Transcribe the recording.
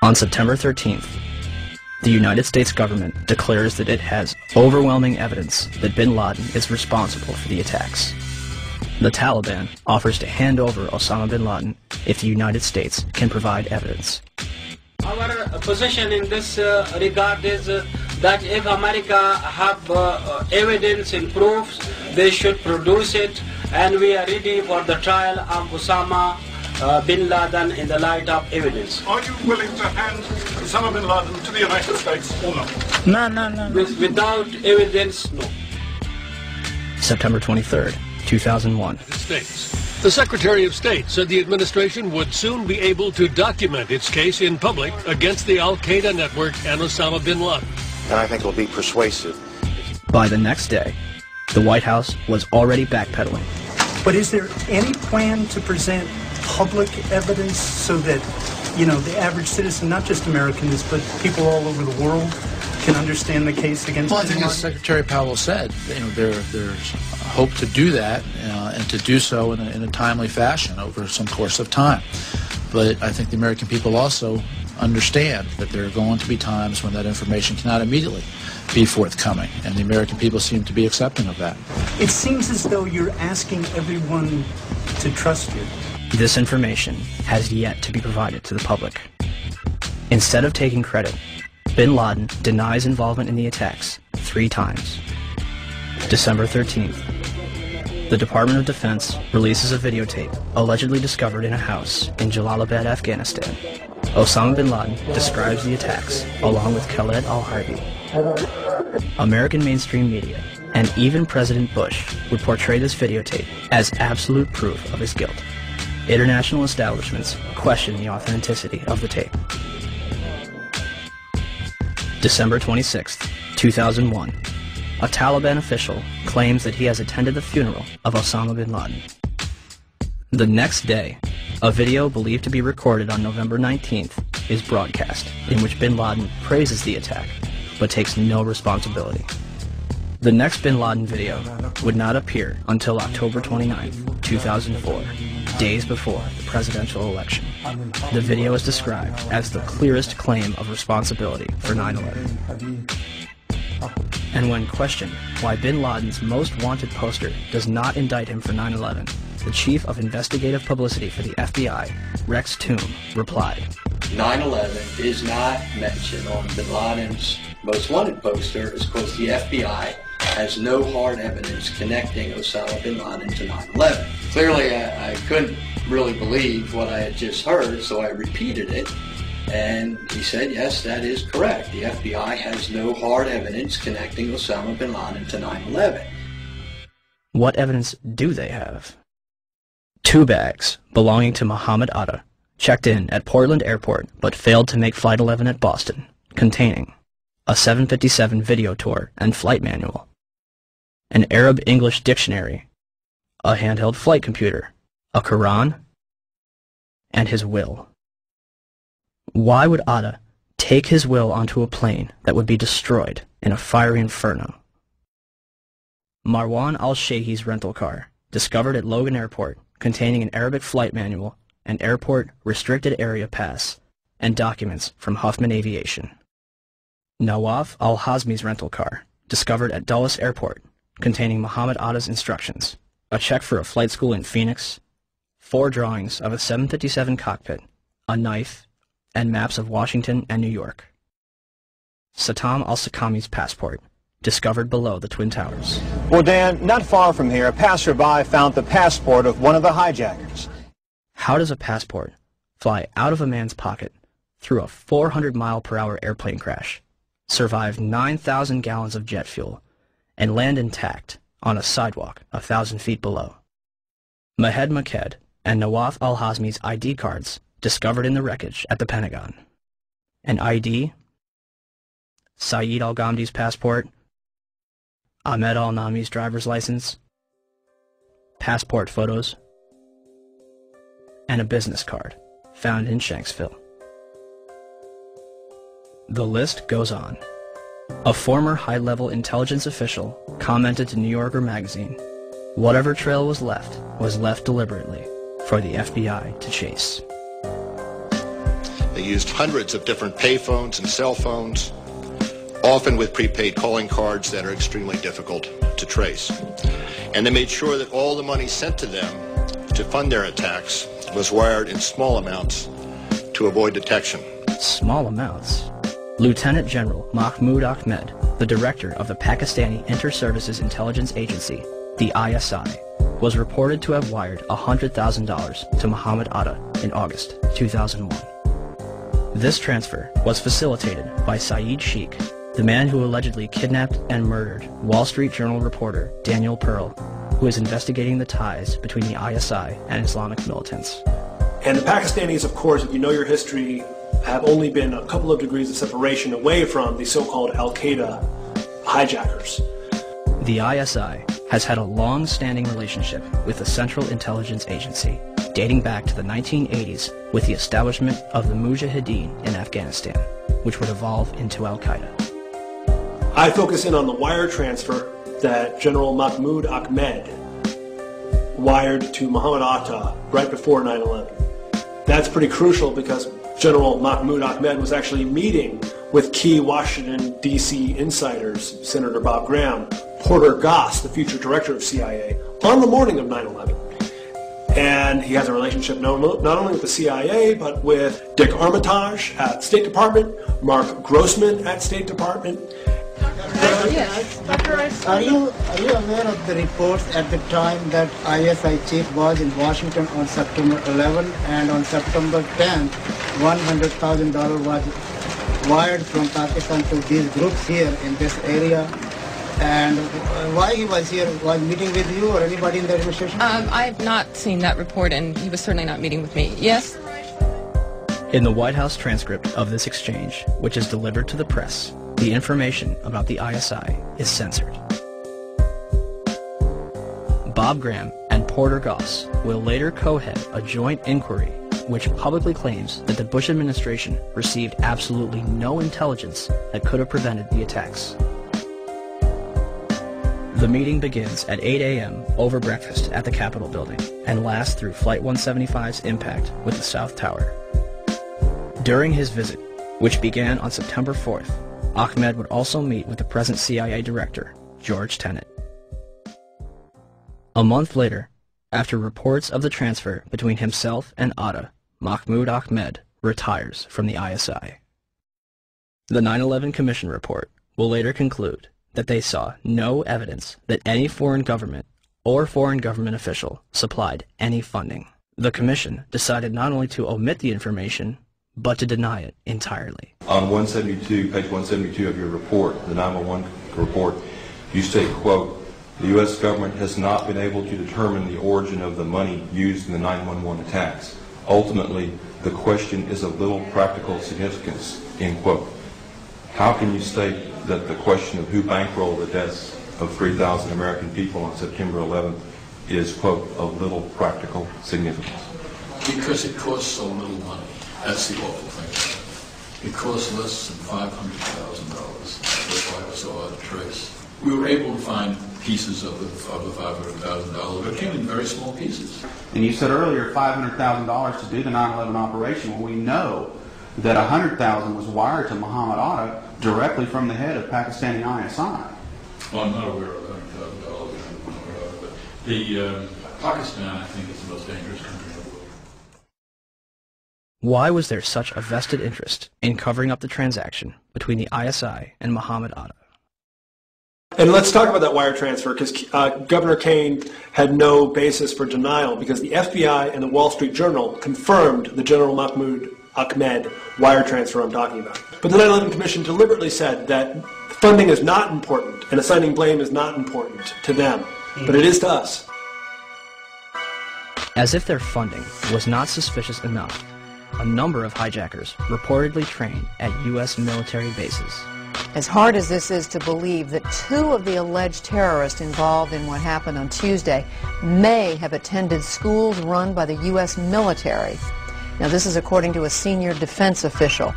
On September 13th, the United States government declares that it has overwhelming evidence that bin Laden is responsible for the attacks. The Taliban offers to hand over Osama bin Laden if the United States can provide evidence. Our position in this regard is that if America have evidence and proofs, they should produce it, and we are ready for the trial of Osama bin Laden in the light of evidence. Are you willing to hand Osama bin Laden to the United States or not? No. Without evidence, no. September 23rd, 2001. The Secretary of State said the administration would soon be able to document its case in public against the Al-Qaeda network and Osama bin Laden. And I think it will be persuasive. By the next day, the White House was already backpedaling. But is there any plan to present public evidence so that, the average citizen, not just Americans, but people all over the world, can understand the case against bin Laden? Well, I think as Secretary Powell said, there's hope to do that and to do so in a timely fashion over some course of time. But I think the American people also understand that there are going to be times when that information cannot immediately be forthcoming, and the American people seem to be accepting of that. It seems as though you're asking everyone to trust you. This information has yet to be provided to the public. Instead of taking credit, bin Laden denies involvement in the attacks 3 times. December 13th, the Department of Defense releases a videotape allegedly discovered in a house in Jalalabad, Afghanistan. Osama bin Laden describes the attacks along with Khaled al-Harbi. American mainstream media and even President Bush would portray this videotape as absolute proof of his guilt. International establishments question the authenticity of the tape. December 26th, 2001. A Taliban official claims that he has attended the funeral of Osama bin Laden. The next day, a video believed to be recorded on November 19th is broadcast, in which bin Laden praises the attack, but takes no responsibility. The next bin Laden video would not appear until October 29th, 2004, days before the presidential election. The video is described as the clearest claim of responsibility for 9/11. And when questioned why bin Laden's most wanted poster does not indict him for 9/11, the chief of investigative publicity for the FBI, Rex Toome, replied, 9/11 is not mentioned on bin Laden's most wanted poster is because the FBI has no hard evidence connecting Osama bin Laden to 9/11. Clearly, I couldn't really believe what I had just heard, so I repeated it, and he said, yes, that is correct. The FBI has no hard evidence connecting Osama bin Laden to 9/11. What evidence do they have? 2 bags belonging to Muhammad Atta checked in at Portland Airport but failed to make Flight 11 at Boston, containing a 757 video tour and flight manual, an Arab-English dictionary, a handheld flight computer, a Quran, and his will. Why would Atta take his will onto a plane that would be destroyed in a fiery inferno? Marwan al-Sheikh's rental car, discovered at Logan Airport, containing an Arabic flight manual, an airport restricted area pass, and documents from Huffman Aviation. Nawaf al-Hazmi's rental car, discovered at Dulles Airport, containing Muhammad Atta's instructions, a check for a flight school in Phoenix, 4 drawings of a 757 cockpit, a knife, and maps of Washington and New York. Satam al-Sakami's passport, discovered below the Twin Towers. Well, Dan, not far from here, a passerby found the passport of one of the hijackers. How does a passport fly out of a man's pocket through a 400-mile-per-hour airplane crash, survive 9,000 gallons of jet fuel, and land intact on a sidewalk 1,000 feet below? Mahed Maked and Nawaf al-Hazmi's ID cards discovered in the wreckage at the Pentagon. An ID, Saeed al-Ghamdi's passport, Ahmed al-Nami's driver's license, passport photos, and a business card found in Shanksville. The list goes on. A former high-level intelligence official commented to New Yorker magazine, "Whatever trail was left deliberately for the FBI to chase." They used hundreds of different payphones and cell phones, often with prepaid calling cards that are extremely difficult to trace. And they made sure that all the money sent to them to fund their attacks was wired in small amounts to avoid detection. Small amounts? Lieutenant General Mahmoud Ahmed, the director of the Pakistani Inter-Services Intelligence Agency, the ISI, was reported to have wired $100,000 to Muhammad Atta in August 2001. This transfer was facilitated by Saeed Sheikh, the man who allegedly kidnapped and murdered Wall Street Journal reporter Daniel Pearl, who is investigating the ties between the ISI and Islamic militants. And the Pakistanis, of course, if you know your history, have only been a couple of degrees of separation away from the so-called Al-Qaeda hijackers. The ISI has had a long-standing relationship with the Central Intelligence Agency, dating back to the 1980s with the establishment of the Mujahideen in Afghanistan, which would evolve into Al-Qaeda. I focus in on the wire transfer that General Mahmoud Ahmed wired to Muhammad Atta right before 9/11. That's pretty crucial because General Mahmoud Ahmed was actually meeting with key Washington, D.C. insiders, Senator Bob Graham, Porter Goss, the future director of CIA, on the morning of 9/11. And he has a relationship not only with the CIA, but with Dick Armitage at State Department, Mark Grossman at State Department. Yes. Are you aware of the reports at the time that ISI chief was in Washington on September 11 and on September 10th, $100,000 was wired from Pakistan to these groups here in this area? And why he was here, was meeting with you or anybody in the administration? I have not seen that report, and he was certainly not meeting with me. Yes? In the White House transcript of this exchange, which is delivered to the press, the information about the ISI is censored. Bob Graham and Porter Goss will later co-head a joint inquiry which publicly claims that the Bush administration received absolutely no intelligence that could have prevented the attacks. The meeting begins at 8 a.m. over breakfast at the Capitol building and lasts through Flight 175's impact with the South Tower. During his visit, which began on September 4th, Ahmed would also meet with the present CIA director, George Tenet. A month later, after reports of the transfer between himself and Atta, Mahmoud Ahmed retires from the ISI. The 9/11 Commission report will later conclude that they saw no evidence that any foreign government or foreign government official supplied any funding. The Commission decided not only to omit the information, but to deny it entirely. On 172, page 172 of your report, the 911 report, you state, quote, the U.S. government has not been able to determine the origin of the money used in the 911 attacks. Ultimately, the question is of little practical significance, end quote. How can you state that the question of who bankrolled the deaths of 3,000 American people on September 11th is, quote, of little practical significance? Because it costs so little money. That's the awful thing. It costs less than $500,000. That's why it was so hard to trace. We were able to find pieces of the $500,000, but it came in very small pieces. And you said earlier $500,000 to do the 9/11 operation. Well, we know that $100,000 was wired to Muhammad Atta directly from the head of Pakistani ISI. Well, I'm not aware of $100,000, but Pakistan, I think, is the most dangerous country in the world. Why was there such a vested interest in covering up the transaction between the ISI and Muhammad Atta? And let's talk about that wire transfer, because Governor Kaine had no basis for denial, because the FBI and the Wall Street Journal confirmed the General Mahmoud Ahmed wire transfer I'm talking about. But the 9/11 Commission deliberately said that funding is not important and assigning blame is not important to them, but it is to us. As if their funding was not suspicious enough, a number of hijackers reportedly trained at U.S. military bases. As hard as this is to believe that two of the alleged terrorists involved in what happened on Tuesday may have attended schools run by the U.S. military. Now, this is according to a senior defense official.